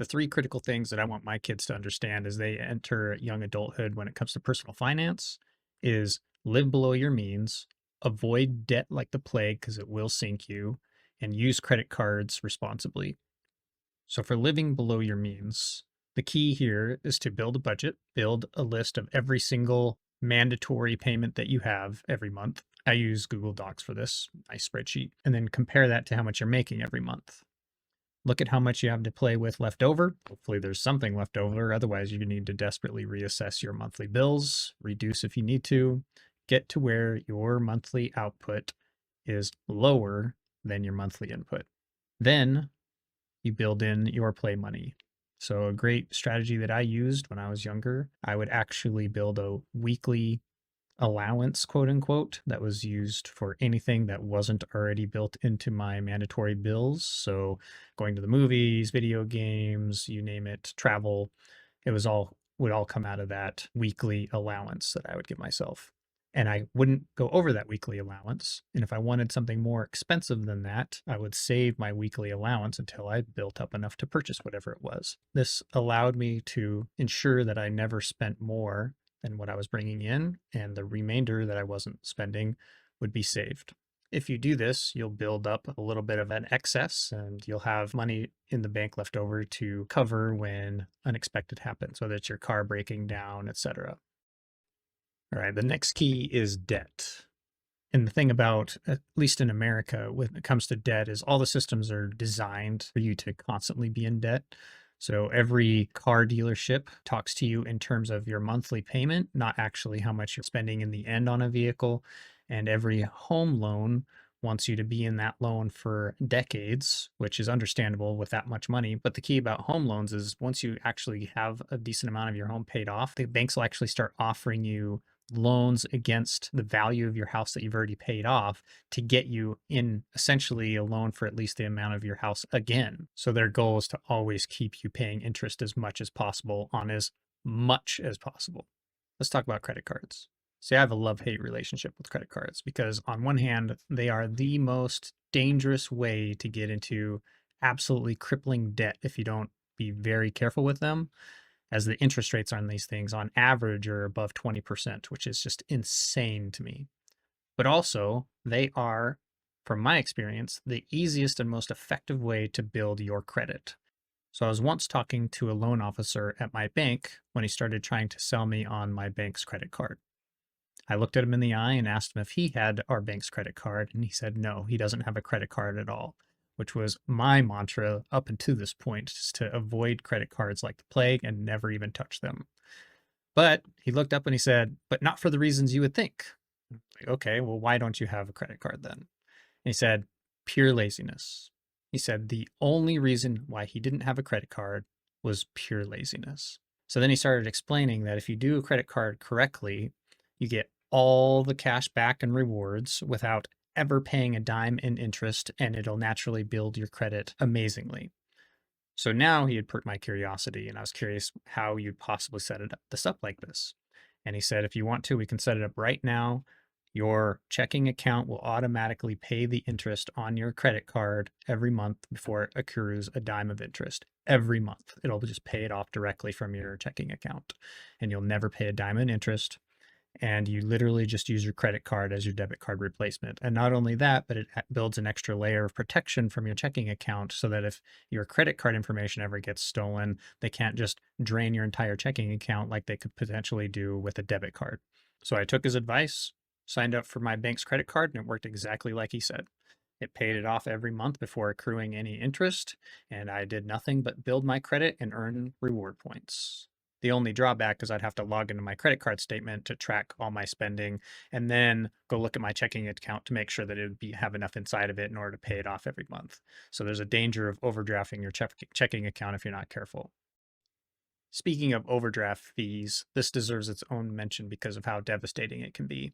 The three critical things that I want my kids to understand as they enter young adulthood when it comes to personal finance is live below your means, avoid debt like the plague because it will sink you, and use credit cards responsibly. So, for living below your means, the key here is to build a budget, build a list of every single mandatory payment that you have every month. I use Google Docs for this, nice spreadsheet, and then compare that to how much you're making every month. Look at how much you have to play with left over. Hopefully, there's something left over. Otherwise, you need to desperately reassess your monthly bills, reduce if you need to, get to where your monthly output is lower than your monthly input. Then you build in your play money. So, a great strategy that I used when I was younger, I would actually build a weekly allowance, quote unquote, that was used for anything that wasn't already built into my mandatory bills. So going to the movies, video games, you name it, travel, it was all would all come out of that weekly allowance that I would give myself. And I wouldn't go over that weekly allowance. And if I wanted something more expensive than that, I would save my weekly allowance until I built up enough to purchase whatever it was. This allowed me to ensure that I never spent more than what I was bringing in, and the remainder that I wasn't spending would be saved. If you do this, you'll build up a little bit of an excess and you'll have money in the bank left over to cover when unexpected happens, whether it's your car breaking down, etc. All right, the next key is debt. And the thing about, at least in America, when it comes to debt, is all the systems are designed for you to constantly be in debt. So every car dealership talks to you in terms of your monthly payment, not actually how much you're spending in the end on a vehicle. And every home loan wants you to be in that loan for decades, which is understandable with that much money. But the key about home loans is once you actually have a decent amount of your home paid off, the banks will actually start offering you loans against the value of your house that you've already paid off to get you in essentially a loan for at least the amount of your house again. So their goal is to always keep you paying interest as much as possible on as much as possible. Let's talk about credit cards. See, I have a love-hate relationship with credit cards because on one hand, they are the most dangerous way to get into absolutely crippling debt if you don't be very careful with them, as the interest rates on these things on average are above 20%, which is just insane to me. But also, they are, from my experience, the easiest and most effective way to build your credit. So I was once talking to a loan officer at my bank when he started trying to sell me on my bank's credit card. I looked at him in the eye and asked him if he had our bank's credit card, and he said no, he doesn't have a credit card at all, which was my mantra up until this point, is to avoid credit cards like the plague and never even touch them. But he looked up and he said, but not for the reasons you would think. Like, okay, well, why don't you have a credit card then? And he said, pure laziness. He said the only reason why he didn't have a credit card was pure laziness. So then he started explaining that if you do a credit card correctly, you get all the cash back and rewards without ever paying a dime in interest, and it'll naturally build your credit amazingly. So now he had perked my curiosity, and I was curious how you'd possibly set this up like this. And he said, if you want to, we can set it up right now. Your checking account will automatically pay the interest on your credit card every month before it accrues a dime of interest. Every month, it'll just pay it off directly from your checking account, and you'll never pay a dime in interest, and you literally just use your credit card as your debit card replacement. And not only that, but it builds an extra layer of protection from your checking account so that if your credit card information ever gets stolen, they can't just drain your entire checking account like they could potentially do with a debit card. So I took his advice, signed up for my bank's credit card, and it worked exactly like he said. It paid it off every month before accruing any interest, and I did nothing but build my credit and earn reward points. The only drawback is I'd have to log into my credit card statement to track all my spending and then go look at my checking account to make sure that it would have enough inside of it in order to pay it off every month. So there's a danger of overdrafting your checking account if you're not careful. Speaking of overdraft fees, this deserves its own mention because of how devastating it can be.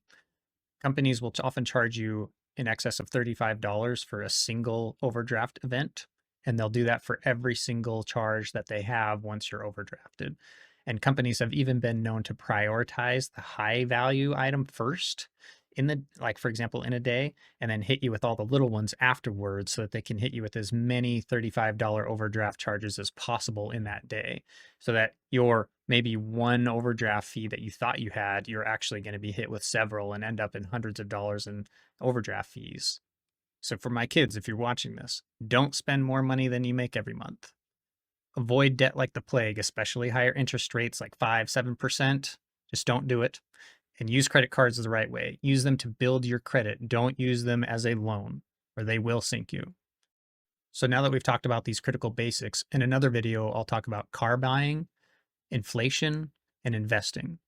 Companies will often charge you in excess of $35 for a single overdraft event, and they'll do that for every single charge that they have once you're overdrafted. And companies have even been known to prioritize the high value item first in the, like, for example, in a day, and then hit you with all the little ones afterwards so that they can hit you with as many $35 overdraft charges as possible in that day. So that your maybe one overdraft fee that you thought you had, you're actually going to be hit with several and end up in hundreds of dollars in overdraft fees. So for my kids, if you're watching this, don't spend more money than you make every month. Avoid debt like the plague, especially higher interest rates like 5, 7%. Just don't do it. And use credit cards the right way. Use them to build your credit. Don't use them as a loan, or they will sink you. So now that we've talked about these critical basics, in another video, I'll talk about car buying, inflation, and investing.